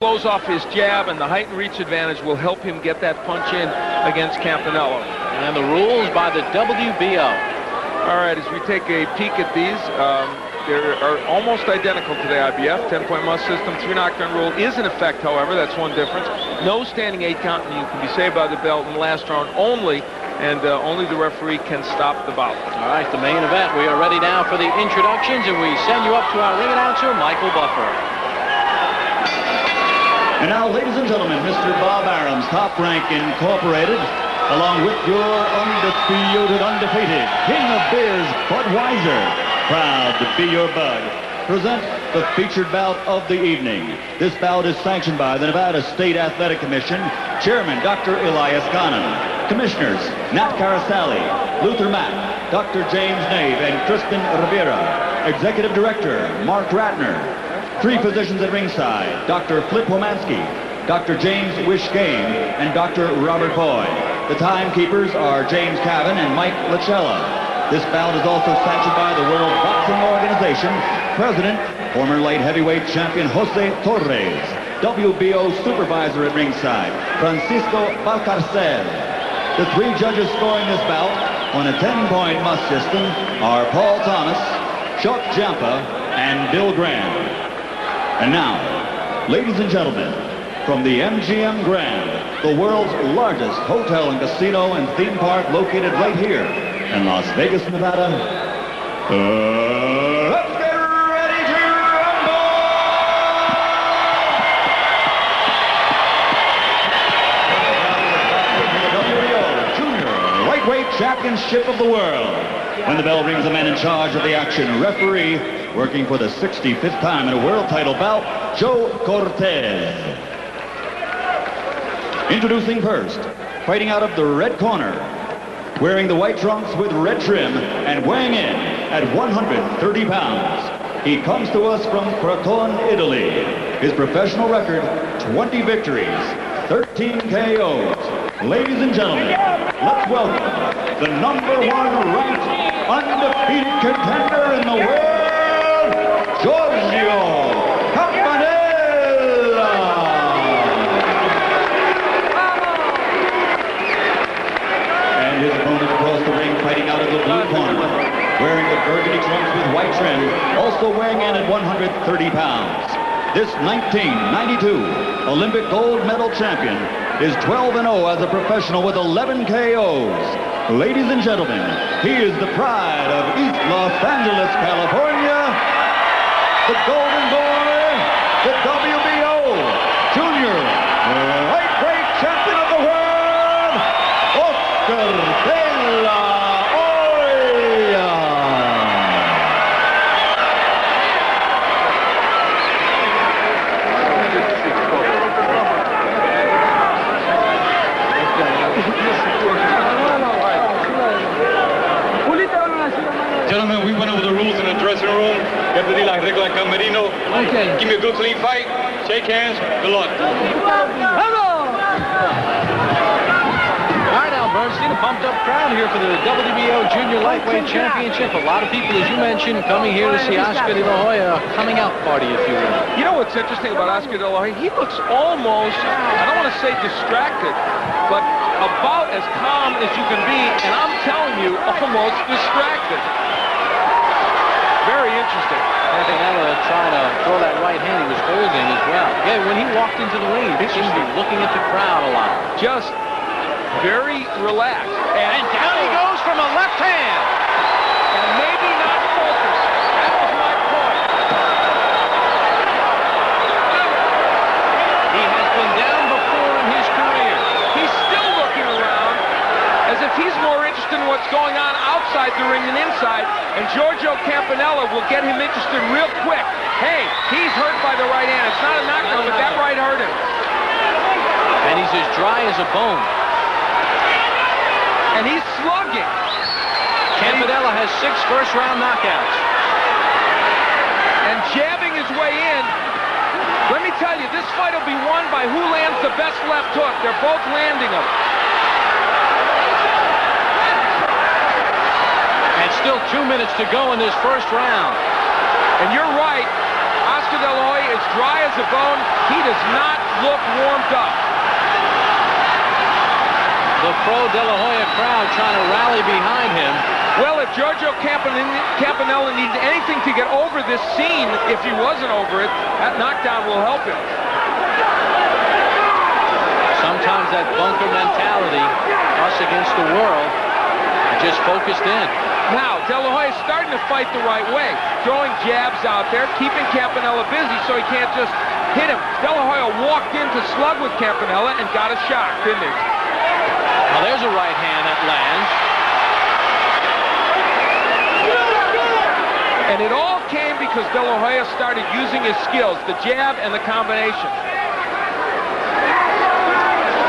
Blows off his jab, and the height and reach advantage will help him get that punch in against Campanella. And the rules by the WBO. All right, as we take a peek at these, they are almost identical to the IBF. 10-point must system, 3 knockdown rule is in effect, however. That's one difference. No standing 8 count, and you can be saved by the belt in the last round only, and only the referee can stop the bout. All right, the main event. We are ready now for the introductions, and we send you up to our ring announcer, Michael Buffer. And now, ladies and gentlemen, Mr. Bob Arum's Top Rank Incorporated, along with your undisputed, undefeated King of Beers, Budweiser, proud to be your bud, present the featured bout of the evening. This bout is sanctioned by the Nevada State Athletic Commission, Chairman Dr. Elias Ghanem, Commissioners Nat Carasali, Luther Mack, Dr. James Nave, and Kristen Rivera, Executive Director Mark Ratner, 3 physicians at ringside, Dr. Flip Womansky, Dr. James Wishgame, and Dr. Robert Boyd. The timekeepers are James Cavan and Mike Lachella. This bout is also sanctioned by the World Boxing Organization, President, former light heavyweight champion Jose Torres, WBO supervisor at ringside, Francisco Valcarcel. The 3 judges scoring this bout on a 10-point must system are Paul Thomas, Chuck Jampa, and Bill Graham. And now, ladies and gentlemen, from the MGM Grand, the world's largest hotel and casino and theme park located right here in Las Vegas, Nevada, let's get ready to rumble! WBO Junior Lightweight Championship of the World. When the bell rings, the man in charge of the action, referee, working for the 65th time in a world title bout, Joe Cortez. Introducing first, fighting out of the red corner, wearing the white trunks with red trim and weighing in at 130 pounds. He comes to us from Crotone, Italy. His professional record, 20 victories, 13 KOs. Ladies and gentlemen, let's welcome the #1 ranked undefeated contender in the world, Giorgio Campanella. And his opponent across the ring, fighting out of the blue corner, wearing the burgundy trunks with white trim, also weighing in at 130 pounds. This 1992 Olympic gold medal champion is 12-0 as a professional with 11 KOs. Ladies and gentlemen, he is the pride of East Los Angeles, California, the Golden Boy, the WBO Junior Lightweight Champion of the World, Oscar de la Hoya. Gentlemen, we went over the rules in the dressing room. You have to be like regular camerino. Okay. Give me a good clean fight. Shake hands. Good luck. Hello! All right, Al Bernstein, a pumped-up crowd here for the WBO Junior Lightweight Championship. A lot of people, as you mentioned, coming here to see Oscar de la Hoya, coming out party, if you will. You know what's interesting about Oscar de la Hoya? He looks almost, I don't want to say distracted, but about as calm as you can be, and I'm telling you, almost distracted. Very interesting. Campanella trying to throw that right hand he was holding as well. Yeah, when he walked into the ring, he seemed to be looking at the crowd a lot. Just very relaxed. And down he goes from a left hand. And maybe not focused. That was my point. He has been down before in his career. He's still looking around as if he's more interested in what's going on outside the ring than inside. And Giorgio Campanella will get him interested real quick. Hey, he's hurt by the right hand. It's not a knockdown, but that right hurt him. And he's as dry as a bone. And he's slugging. Campanella has 6 first-round knockouts. And jabbing his way in. Let me tell you, this fight will be won by who lands the best left hook. They're both landing them. Still 2 minutes to go in this first round. And you're right, Oscar de la Hoya is dry as a bone. He does not look warmed up. The pro De La Hoya crowd trying to rally behind him. Well, if Giorgio Campanella needed anything to get over this scene, if he wasn't over it, that knockdown will help him. Sometimes that bunker mentality, us against the world, just focused in. Now, De La Hoya is starting to fight the right way, throwing jabs out there, keeping Campanella busy so he can't just hit him. De La Hoya walked in to slug with Campanella and got a shot, didn't he? Well, there's a right hand that lands. And it all came because De La Hoya started using his skills, the jab and the combination.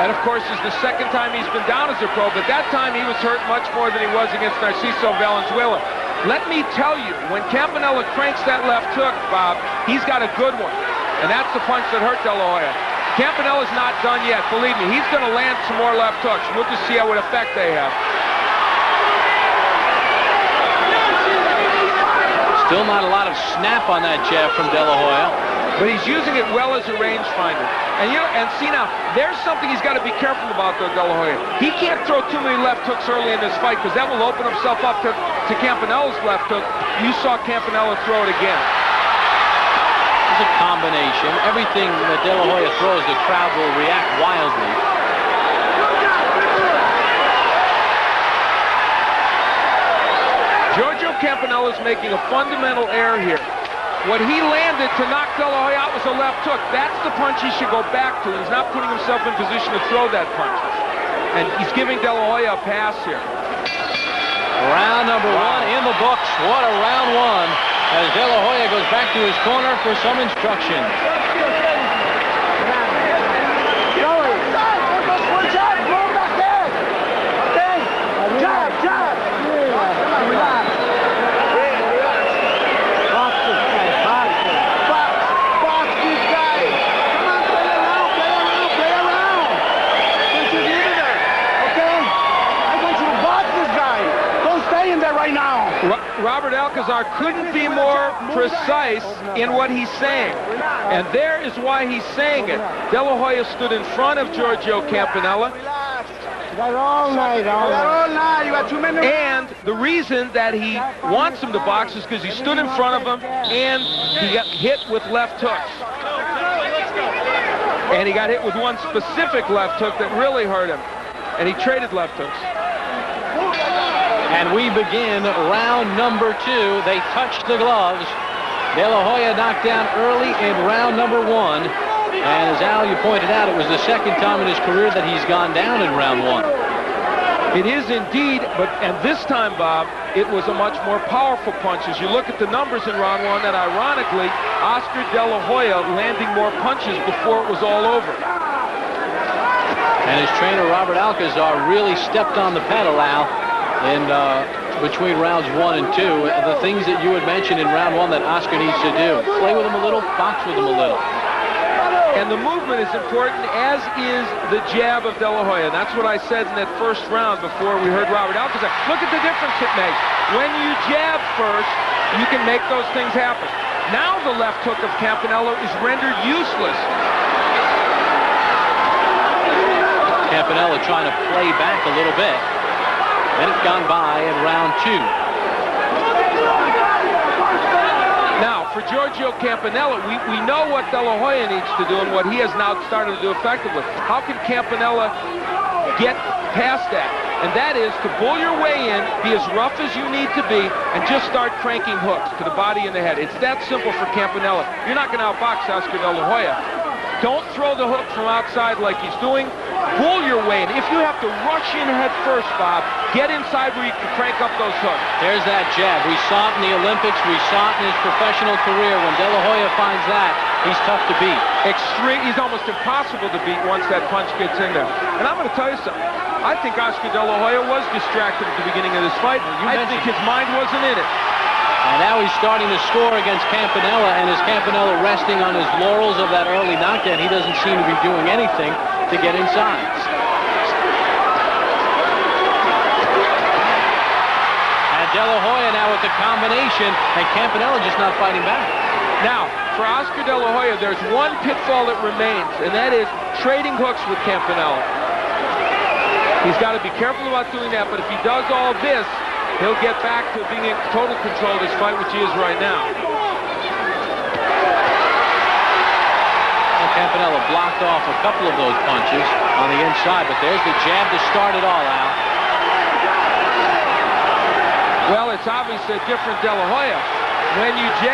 And of course, it's the second time he's been down as a pro, but that time he was hurt much more than he was against Narciso Valenzuela. Let me tell you, when Campanella cranks that left hook, Bob, he's got a good one. And that's the punch that hurt De La Hoya. Campanella's not done yet, believe me. He's going to land some more left hooks. We'll just see what effect they have. Still not a lot of snap on that jab from De La Hoya. But he's using it well as a rangefinder. And see now, there's something he's got to be careful about, though, De La Hoya. He can't throw too many left hooks early in this fight because that will open himself up to Campanella's left hook. You saw Campanella throw it again. It's a combination. Everything that De La Hoya throws, the crowd will react wildly. Giorgio Campanella's making a fundamental error here. What he landed to knock De La Hoya out was a left hook. That's the punch he should go back to. He's not putting himself in position to throw that punch. And he's giving De La Hoya a pass here. Round number one in the books. What a round one as De La Hoya goes back to his corner for some instruction. Robert Alcazar couldn't be more precise in what he's saying. And there is why he's saying it. De La Hoya stood in front of Giorgio Campanella. And the reason that he wants him to box is because he stood in front of him and he got hit with left hooks. And he got hit with one specific left hook that really hurt him. And he traded left hooks. And we begin round number two. They touched the gloves. De La Hoya knocked down early in round number one. And as Al, you pointed out, it was the second time in his career that he's gone down in round one. It is indeed, and this time, Bob, it was a much more powerful punch. As you look at the numbers in round one, that ironically, Oscar De La Hoya landing more punches before it was all over. And his trainer, Robert Alcazar, really stepped on the pedal, Al, in between rounds one and two. The things that you had mentioned in round one that Oscar needs to do. Play with him a little, box with him a little. And the movement is important, as is the jab of De La Hoya. That's what I said in that first round before we heard Robert Alcazar. Look at the difference it makes. When you jab first, you can make those things happen. Now the left hook of Campanella is rendered useless. Campanella trying to play back a little bit. Minute gone by in round two. Now, for Giorgio Campanella, we know what De La Hoya needs to do and what he has now started to do effectively. How can Campanella get past that? And that is to bull your way in, be as rough as you need to be, and just start cranking hooks to the body and the head. It's that simple for Campanella. You're not going to outbox Oscar De La Hoya. Don't throw the hook from outside like he's doing. Bull your way in. If you have to rush in head first, Bob, get inside where you can crank up those hooks. There's that jab. We saw it in the Olympics. We saw it in his professional career. When De La Hoya finds that, he's tough to beat. He's almost impossible to beat once that punch gets in there. And I'm going to tell you something. I think Oscar De La Hoya was distracted at the beginning of this fight. I think his mind wasn't in it. And now he's starting to score against Campanella, and is Campanella resting on his laurels of that early knockdown? He doesn't seem to be doing anything to get inside. And De La Hoya now with the combination, and Campanella just not fighting back. Now, for Oscar De La Hoya, there's one pitfall that remains, and that is trading hooks with Campanella. He's got to be careful about doing that, but if he does all this, he'll get back to being in total control of this fight, which he is right now. Well, Campanella blocked off a couple of those punches on the inside, but there's the jab to start it all, Al. Well, it's obviously a different De La Hoya. When you jab